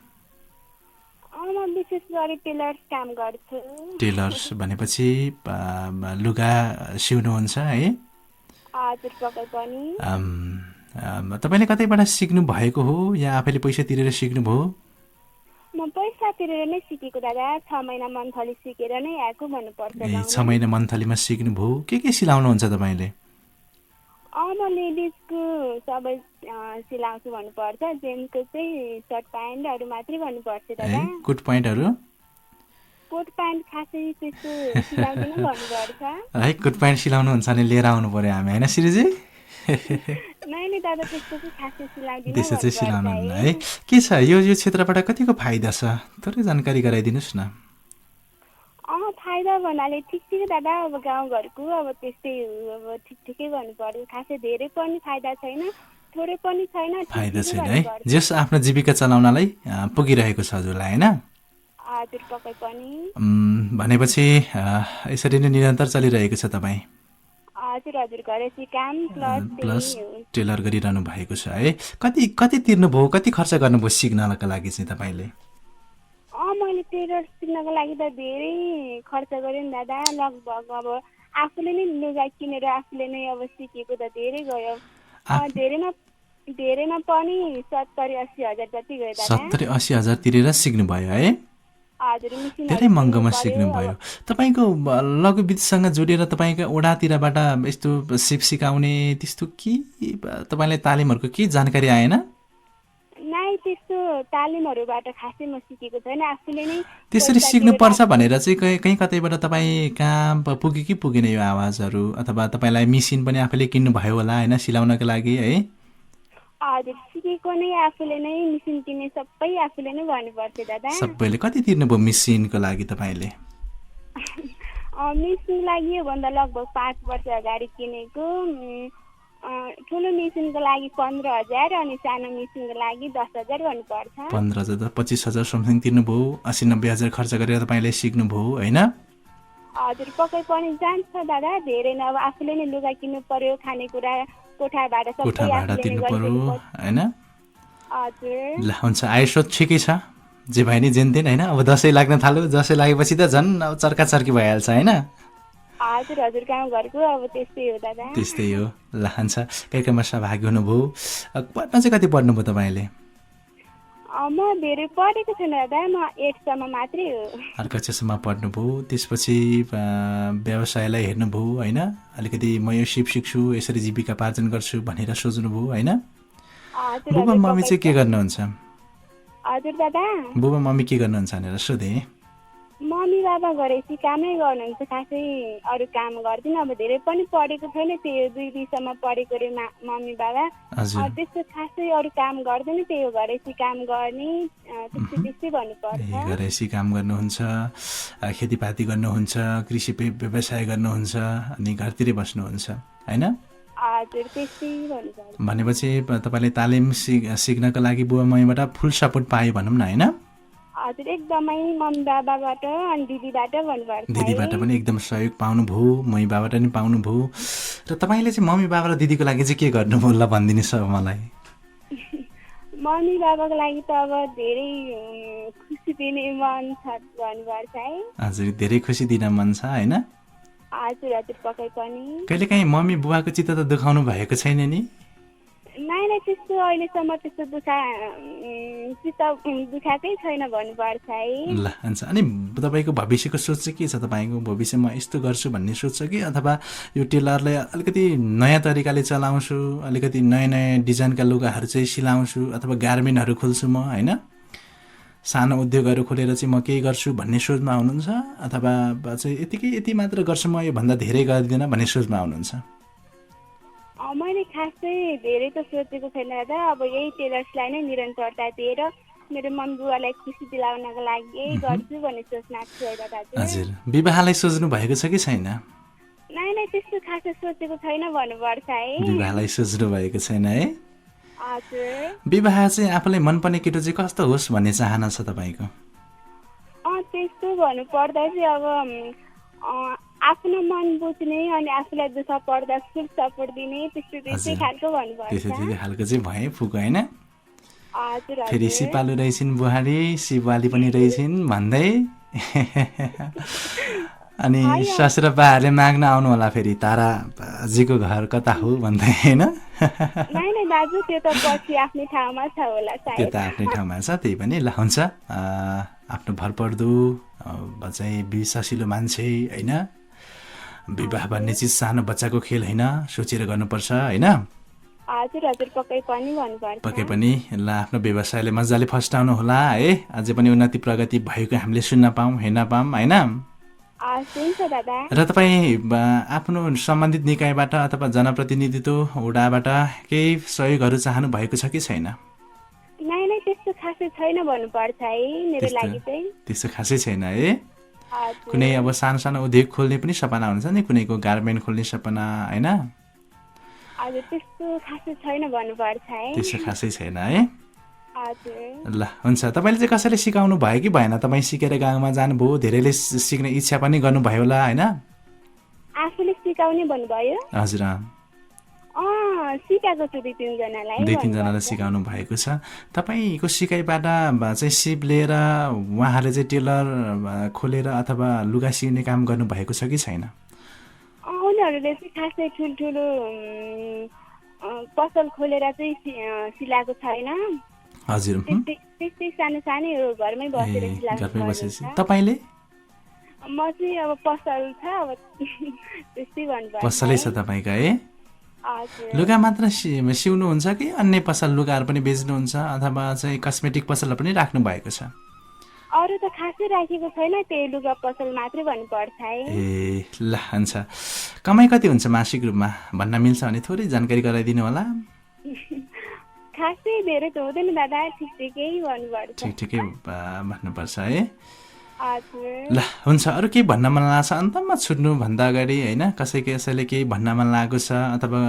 म विशेष गरी टेलर्स काम गर्छु। टेलर्स भनेपछि लुगा सिउनुहुन्छ है? हजुर पक्कै पनि। तपाईँले कतैबाट सिक्नु भएको हो या आफैले पैसा तिरेर सिक्नुभयो? म पैसा तिरेर नै सिकेको दादा, 6 महिना मन्थली सिकेर नै आएको भन्नुपर्छ। ए 6 महिना मन्थलीमा सिक्नुभयो। के सिलाउनुहुन्छ तपाईँले? म लेडिजको सबै सिलाउँछु भन्नुपर्छ, जेन्ट्सको चाहिँ सर्ट प्यान्टहरू मात्रै भन्नुपर्छ दादा। कोट प्यान्टहरू? कोट प्यान्ट खासै त्यस्तो सिलाउँदिनँ भन्नुपर्छ। है कोट प्यान्ट सिलाउनुहुन्छ भने लिएर आउनु पर्यो हामी होइन श्रीजी? नै दादा त्यस्तो चाहिँ खासै सिलाउँदिनँ। त्यसो चाहिँ सिलाउनुहुन्न है? के छ यो क्षेत्रबाट कतिको फाइदा छ थोरै जानकारी गराइदिनुहोस् न। फाइदा भन्नाले ठिक दादा, अब गाउँघरको अब त्यस्तै अब ठिकै भन्नुपर्यो, खासै धेरै पनि फाइदा छैन, थोरै पनि छैन, फाइदा छैन है? जस आफ्नो जीविका चलाउनलाई पुगिरहेको छ हजुरलाई होइन? हजुर पक्कै पनि। भनेपछि यसरी नै निरन्तर चलिरहेको छ तपाईँ? हजुर घरेसी काम प्लस टेलर गरिरहनु भएको छ है? कति तिर्नुभयो, कति खर्च गर्नुभयो सिक्नका लागि चाहिँ तपाईँले? मैले टेलर सिक्नको लागि त धेरै खर्च गरेँ नि दादा, लगभग अब आफूले नै लुगा किनेर आफूले नै अब सिकेको त धेरै गयो। धेरैमा पनि 70-80 हजार जति गयो दादा। 70-80 हजार तिरेर सिक्नुभयो है? हजुर। धेरै महँगोमा सिक्नुभयो। तपाईँको लघुवित्तसँग जोडिएर तपाईँको ओडातिरबाट यस्तो सिकाउने त्यस्तो के तपाईँलाई तालिमहरूको के जानकारी आएन? नै त्यस्तो तालिमहरूबाट खासै म सिकेको छैन, आफूले नै त्यसरी सिक्नुपर्छ भनेर चाहिँ कहीँ कतैबाट तपाईँ कहाँ पुग्यो कि पुगेन यो आवाजहरू? अथवा तपाईँलाई मेसिन पनि आफूले किन्नुभयो होला होइन सिलाउनको लागि है? हजुर सिकेको नै आफूले नै, मेसिन किन्ने सबै आफूले नै गर्नुपर्छ दादा। सबैले कति तिर्नुभयो मेसिनको लागि तपाईँले? मेसिनको लागि योभन्दा लगभग 5 वर्ष अगाडि किनेको। ठुलो मेसिनको लागि 15,000 अनि सानो मेसिनको लागि 10,000 भन्नुपर्छ। 15,000 25,000 समथिङ तिर्नुभयो, 80-90 हजार खर्च गरेर तपाईँले सिक्नुभयो होइन? हजुर पक्कै पनि जान्छ दादा, धेरै न अब आफूले नै लुगा किन्नु पर्यो, खानेकुरा कोठा भाडा तिर्नु पर्यो होइन? हजुर। ल हुन्छ, आयस्रोत ठिकै छ जे भाइ नि जेनतेन होइन? अब दसैँ लाग्न थाल्यो, दसैँ लागेपछि त झन् अब चर्काचर्की भइहाल्छ होइन? हजुर गाउँघरको अब त्यस्तै हो दादा। त्यस्तै हो। ल हुन्छ, कार्यक्रममा सहभागी हुनुभयो। पढ्न चाहिँ कति पढ्नुभयो तपाईँले? म धेरै पढेको छैन दादा, म 8 सम्म मात्रै हो। 8 कक्षासम्म पढ्नुभयो, त्यसपछि व्यवसायलाई हेर्नुभयो होइन? अलिकति म यो सिक्छु, यसरी जीविका पार्जन गर्छु भनेर सोच्नुभयो होइन? बुबा मम्मी चाहिँ के गर्नुहुन्छ? हजुर दादा। बुबा मम्मी के गर्नुहुन्छ भनेर सोधेँ। मम्मी बाबा घरेसी कामै गर्नुहुन्छ, खासै अरू काम गर्दिनँ। अब धेरै पनि पढेको छैन, त्यही 2 सम्म पढेको रे मम्मी बाबा। त्यस्तो खासै अरू काम गर्दैन, त्यही हो घरेसी काम गर्ने, त्यस्तै भन्नुपर्छ। घरेसी काम गर्नुहुन्छ, खेतीपाती गर्नुहुन्छ, कृषि व्यवसाय गर्नुहुन्छ अनि घरतिरै बस्नुहुन्छ होइन? हजुर त्यस्तै भन्नुपर्छ। भनेपछि तपाईँले तालिम सिक्नका लागि बुबा मम्मीबाट फुल सपोर्ट पायो भनौँ न होइन? हजुर एकदमै मम्मी बाबाबाट अनि दिदीबाट भन्नुपर्छ। दिदीबाट पनि एकदम सहयोग पाउनुभयो, मम्मी बाबाबाट पनि पाउनुभयो। र तपाईँले चाहिँ मम्मी बाबा र दिदीको लागि चाहिँ के गर्नुभयो ल भनिदिनुहोस् अब मलाई। मम्मी बाबाको लागि त अब धेरै खुसी दिने मन छ भन्नुपर्छ है। हजुर धेरै खुसी दिन मन छ होइन? हजुर पक्कै पनि। कहिलेकाहीँ मम्मी बुबाको चित्त त दुखाउनु भएको छैन नि? नै त्यस्तो अहिलेसम्म त्यस्तो चित्त दुखाएकै छैन भन्नुपर्छ है। ल हुन्छ, अनि तपाईँको भविष्यको सोच चाहिँ के छ? तपाईँको भविष्यमा यस्तो गर्छु भन्ने सोच छ कि अथवा यो टेलरलाई अलिकति नयाँ तरिकाले चलाउँछु, अलिकति नयाँ डिजाइनका लुगाहरू चाहिँ सिलाउँछु अथवा गार्मेन्टहरू खोल्छु म होइन? सानो उद्योगहरू खोलेर चाहिँ म केही गर्छु भन्ने सोचमा हुनुहुन्छ अथवा चाहिँ यति मात्र गर्छु म, योभन्दा धेरै गर्दिनँ भन्ने सोचमा हुनुहुन्छ? मैले खासै धेरै त सोचेको छैन दादा, अब यही टेलर्सलाई नै निरन्तरता दिएर मेरो मम्मी बुवालाई खुसी दिलाउनको लागि यही गर्छु भन्ने सोच राख्छु है दाजु। हजुर, विवाहलाई सोच्नु भएको छ कि छैन? नै त्यस्तो खासै सोचेको छैन भन्नुपर्छ है। विवाहलाई सोच्नु भएको छैन है? हजुर। विवाह चाहिँ आफूलाई मनपर्ने केटो चाहिँ कस्तो होस् भन्ने चाहना छ तपाईँको? त्यस्तो भन्नुपर्दा चाहिँ अब आफ्नो मन बुझ्ने अनि आफूलाई दुःख पर्दा फुल सपोर्ट दिने त्यस्तै खालको भन्नुपर्छ। त्यस्तै खालको चाहिँ भए पुग्यो होइन? हजुर। फेरि सिपालु रहेछन् बुहारी, सिपाली पनि रहेछन् भन्दै अनि ससुराबाहरूले माग्न आउनु होला फेरि ताराजीको घर कता हो भन्दै होइन? नै दाजु त्यो त पछि आफ्नै ठाउँमा छ होला सायद। त्यो त आफ्नै ठाउँमा छ, त्यही पनि ल हुन्छ। आफ्नो भरपर्दो चाहिँ विश्वासिलो मान्छे होइन, विवाह भन्ने चिज सानो बच्चाको खेल होइन, सोचेर गर्नुपर्छ होइन? हजुर हजुर, पक्कै पनि भन्नुपर्छ। पक्कै पनि ल आफ्नो व्यवसायले मजाले फस्टाउनु होला है, अझै पनि उन्नति प्रगति भएको हामीले सुन्न पाऊँ हेर्न पाऊँ होइन? र तपाईँ आफ्नो सम्बन्धित निकायबाट अथवा जनप्रतिनिधित्व वडाबाट केही सहयोगहरू चाहनु भएको छ कि छैन? नै त्यस्तो खासै छैन भन्नुपर्छ है मेरो लागि चाहिँ। त्यस्तो खासै छैन है? कुनै अब सानो सानो उद्योग खोल्ने पनि सपना हुन्छ नि, कुनैको गार्मेन्ट खोल्ने सपना होइन? हजुर, त्यस्तो खासै छैन भन्नुपर्छ है। त्यस्तो खासै छैन है? हजुर। ल हुन्छ। तपाईँले चाहिँ कसैले सिकाउनु भयो कि भएन? तपाईँ सिकेर गाउँमा जानुभयो, धेरैले सिक्ने इच्छा पनि गर्नुभयो होला होइन? आफूले सिकाउने भन्नुभयो? हजुर, सिकाएको छु 2-3 जनालाई सिकाउनु भएको छ। तपाईँको सिकाइबाट चाहिँ सिप लिएर उहाँहरूले चाहिँ टेलर खोलेर अथवा लुगा सिउने काम गर्नुभएको छ कि छैन? उनीहरूले चाहिँ खासै ठुल्ठुलो पसल खोलेर चाहिँ सिलाएको छैन। हजुर, त्यस्तै सानो सानै हो, घरमै बसेर सिलाएको। तपाईँले? म चाहिँ अब पसल छ, अब त्यस्तै भन्नुपर्छ। पसलै छ तपाईँको है? हजुर। लुगा मात्र सिउनुहुन्छ कि अन्य पसल लुगाहरू पनि बेच्नुहुन्छ अथवा चाहिँ कस्मेटिक पसलहरू पनि राख्नु भएको छ? अरू त खासै राखेको छैन, त्यही लुगा पसल मात्रै भन्नुपर्छ है। ए ल हुन्छ। कमाइ कति हुन्छ मासिक रूपमा भन्न मिल्छ भने थोरै जानकारी गराइदिनु होला। खासै धेरै त हुँदैन दादा, ठिकै भन्नुपर्छ। ठिकै भन्नुपर्छ है? हजुर। ल हुन्छ। अरू केही भन्न मन लागेको छ अन्तमा छुट्नुभन्दा अगाडि होइन? कसैले केही भन्न मन लागेको छ अथवा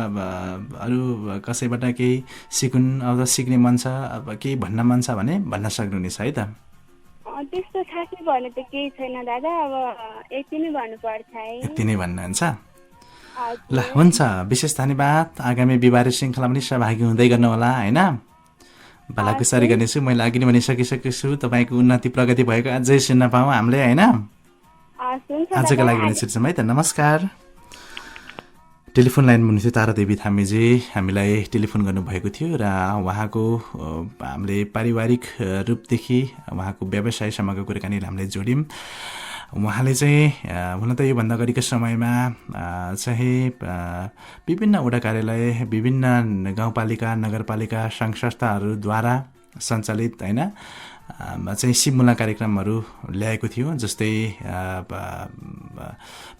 अरू कसैबाट केही सिक्नु अथवा सिक्ने मन छ, अब केही भन्न मन छ भने भन्न सक्नुहुनेछ है त? त्यस्तो खासै भन्नु त केही छैन दादा, अब यति नै भन्नुपर्छ है। यति नै भन्नुहुन्छ? ल हुन्छ, विशेष धन्यवाद। आगामी बिहिबारे श्रृङ्खला पनि सहभागी हुँदै गर्नु होला होइन? भलाकुसारी गर्नेछु। मैले अघि नै भनिसकिसकेको छु, तपाईँको उन्नति प्रगति भएको अझै सुन्न पाऊँ हामीले होइन? आजको लागि भने छुट्छौँ है त, नमस्कार। टेलिफोन लाइनमा हुनुहुन्थ्यो तारादेवी थामीजी, हामीलाई टेलिफोन गर्नुभएको थियो र उहाँको हामीले पारिवारिक रूपदेखि उहाँको व्यवसायसम्मको कुराकानीलाई हामीले जोड्यौँ। उहाँले चाहिँ हुन त योभन्दा अगाडिको समयमा चाहिँ विभिन्न वडा कार्यालय, विभिन्न गाउँपालिका, नगरपालिका, सङ्घ संस्थाहरूद्वारा सञ्चालित होइन चाहिँ सिपमूलक कार्यक्रमहरू ल्याएको थियो। जस्तै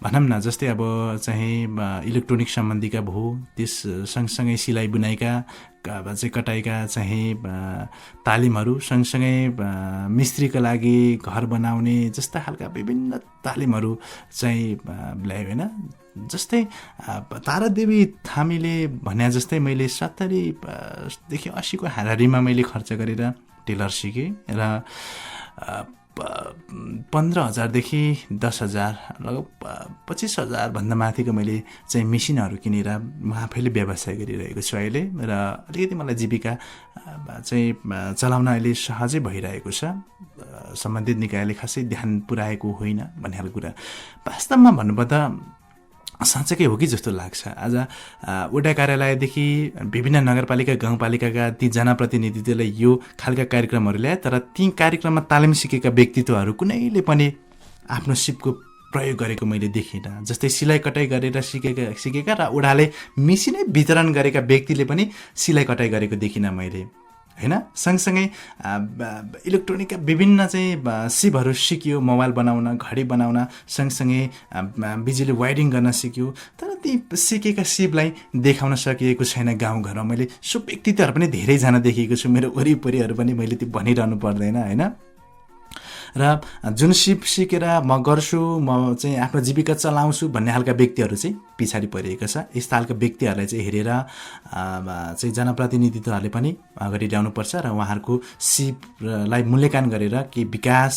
भनौँ न, जस्तै अब चाहिँ इलेक्ट्रोनिक सम्बन्धीका भयो, त्यस सँगसँगै सिलाइ बुनाइका चाहिँ कटाइका चाहिँ तालिमहरू, सँगसँगै मिस्त्रीका लागि घर बनाउने जस्ता खालका विभिन्न तालिमहरू चाहिँ ल्यायो होइन? जस्तै तारादेवी थामीले भने जस्तै मैले 70 देखि 80 को हाराहारीमा मैले खर्च गरेर टेलर सिकेँ र 15,000 देखि 10,000 लगभग 25,000 भन्दा माथिको मैले चाहिँ मेसिनहरू किनेर म आफैले व्यवसाय गरिरहेको छु अहिले। र अलिकति मलाई जीविका चाहिँ चलाउन अहिले सहजै भइरहेको छ। सम्बन्धित निकायले खासै ध्यान पुर्याएको होइन भन्ने खालको कुरा वास्तवमा भन्नुपर्दा साँच्चै हो कि जस्तो लाग्छ। आज वडा कार्यालयदेखि विभिन्न नगरपालिका, गाउँपालिकाका ती जनप्रतिनिधित्वले यो खालका कार्यक्रमहरू ल्याए, तर ती कार्यक्रममा तालिम सिकेका व्यक्तित्वहरू कुनैले पनि आफ्नो सिपको प्रयोग गरेको मैले देखिनँ। जस्तै सिलाइ कटाइ गरेर सिकेका र वडाले मेसिनै वितरण गरेका व्यक्तिले पनि सिलाइ कटाइ गरेको देखिनँ मैले होइन? सँगसँगै इलेक्ट्रोनिकका विभिन्न चाहिँ सिपहरू सिकियो, मोबाइल बनाउन, घडी बनाउन, सँगसँगै बिजुली वायरिङ गर्न सिक्यो। तर ती सिकेका सिपलाई देखाउन सकिएको छैन गाउँघरमा। मैले सो व्यक्तित्वहरू पनि धेरैजना देखेको छु, मेरो वरिपरिहरू पनि मैले त्यो भनिरहनु पर्दैन होइन। र जुन सिप सिकेर म गर्छु, म चाहिँ आफ्नो जीविका चलाउँछु भन्ने खालका व्यक्तिहरू चाहिँ पछाडि परिएको छ। यस्ता खालका व्यक्तिहरूलाई चाहिँ हेरेर चाहिँ जनप्रतिनिधित्वहरूले पनि अगाडि ल्याउनुपर्छ र उहाँहरूको सिपलाई मूल्याङ्कन गरेर केही विकास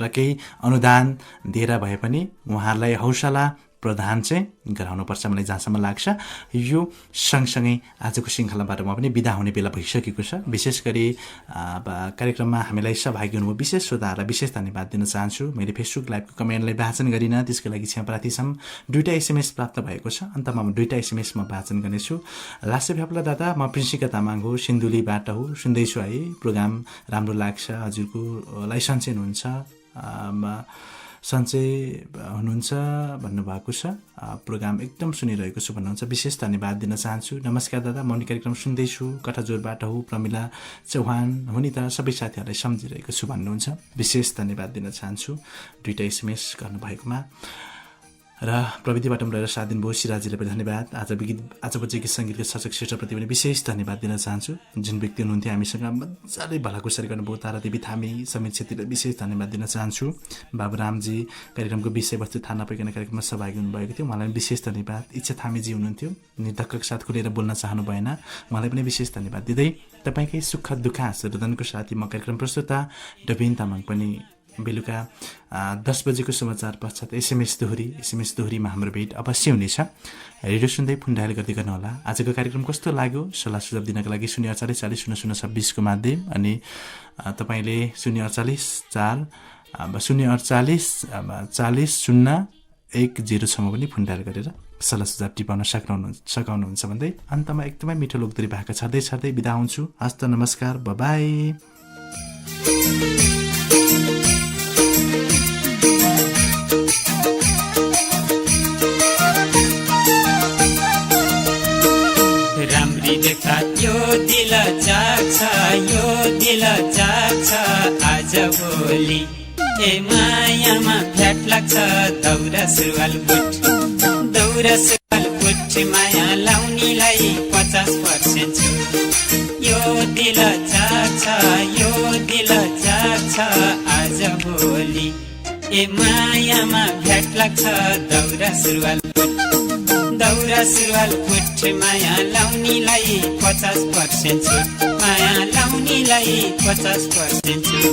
र केही अनुदान दिएर भए पनि उहाँहरूलाई हौसला प्रदान चाहिँ गराउनुपर्छ मलाई जहाँसम्म लाग्छ। यो सँगसँगै आजको श्रृङ्खलाबाट म पनि बिदा हुने बेला भइसकेको छ। विशेष गरी कार्यक्रममा हामीलाई सहभागी हुनुभयो विशेष श्रोताहरूलाई विशेष धन्यवाद दिन चाहन्छु। मैले फेसबुक लाइभको कमेन्टलाई वाचन गरिनँ, त्यसको लागि क्षमाप्रार्थी छौँ। 2टा SMS प्राप्त भएको छ, अन्तमा 2टा SMS म वाचन गर्नेछु। लासे भ्याप्ला दादा, म प्रिन्सिका तामाङ हो, सिन्धुलीबाट हो, सुन्दैछु है, प्रोग्राम राम्रो लाग्छ, हजुरकोलाई सन्चै हुनुहुन्छ, सन्चै हुनुहुन्छ भन्नुभएको छ, प्रोग्राम एकदम सुनिरहेको छु भन्नुहुन्छ, विशेष धन्यवाद दिन चाहन्छु। नमस्कार दादा, म कार्यक्रम सुन्दैछु, कठाजोरबाट हो, प्रमिला चौहान हो नि त, सबै साथीहरूलाई सम्झिरहेको छु भन्नुहुन्छ, विशेष धन्यवाद दिन चाहन्छु 2टा SMS गर्नुभएकोमा। र प्रविधिबाट रहेर साथ दिनुभयो सिराजीलाई पनि धन्यवाद। आजको गीत सङ्गीतको सर्जक श्रेष्ठप्रति पनि विशेष धन्यवाद दिन चाहन्छु। जुन व्यक्ति हुनुहुन्थ्यो हामीसँग मजाले भलाकुसारी गर्नुभयो, तारादेवी थामी, समीर छेत्रीलाई विशेष धन्यवाद दिन चाहन्छु। बाबुरामजी कार्यक्रमको विषयवस्तु थाहा नपाइकन कार्यक्रममा सहभागी हुनुभएको थियो, उहाँलाई पनि विशेष धन्यवाद। इच्छा थामीजी हुनुहुन्थ्यो, निर्धक्कको साथ खुलेर बोल्न चाहनु भएन, उहाँलाई पनि विशेष धन्यवाद दिँदै तपाईँकै सुख दुःख हाँसोधनको साथी म कार्यक्रम प्रस्तुता डबिन तामाङ पनि बेलुका 10 बजेको समाचार पश्चात SMS दोहोरीमा हाम्रो भेट अवश्य हुनेछ। रेडियो सुन्दै फोन डायल गर्दै गर्नुहोला। आजको कार्यक्रम कस्तो लाग्यो सल्लाह सुझाव दिनका लागि 048 40 0026 को माध्यम अनि तपाईँले 048 4 048 40 010 सम्म पनि फोन डायल गरेर सल्लाह सुझाव टिपाउन सकाउनुहुन्छ भन्दै अन्तमा एकदमै मिठो लोकदोरी भाका छर्दै बिदा हुन्छु। हस्त नमस्कार, बाई। यो दिल जाग्छ आज भोलि, ए मायामा फ्याट लाग्छ दौरा सुरुवाल बुट माया लाउनीलाई 50% छु। यो दिल जाग्छ आज भोलि, ए मायामा फ्याट लाग्छ दौरा सुरुवाल बुट माया लाउनीलाई 50% छु, माया लाउनीलाई 50% छु।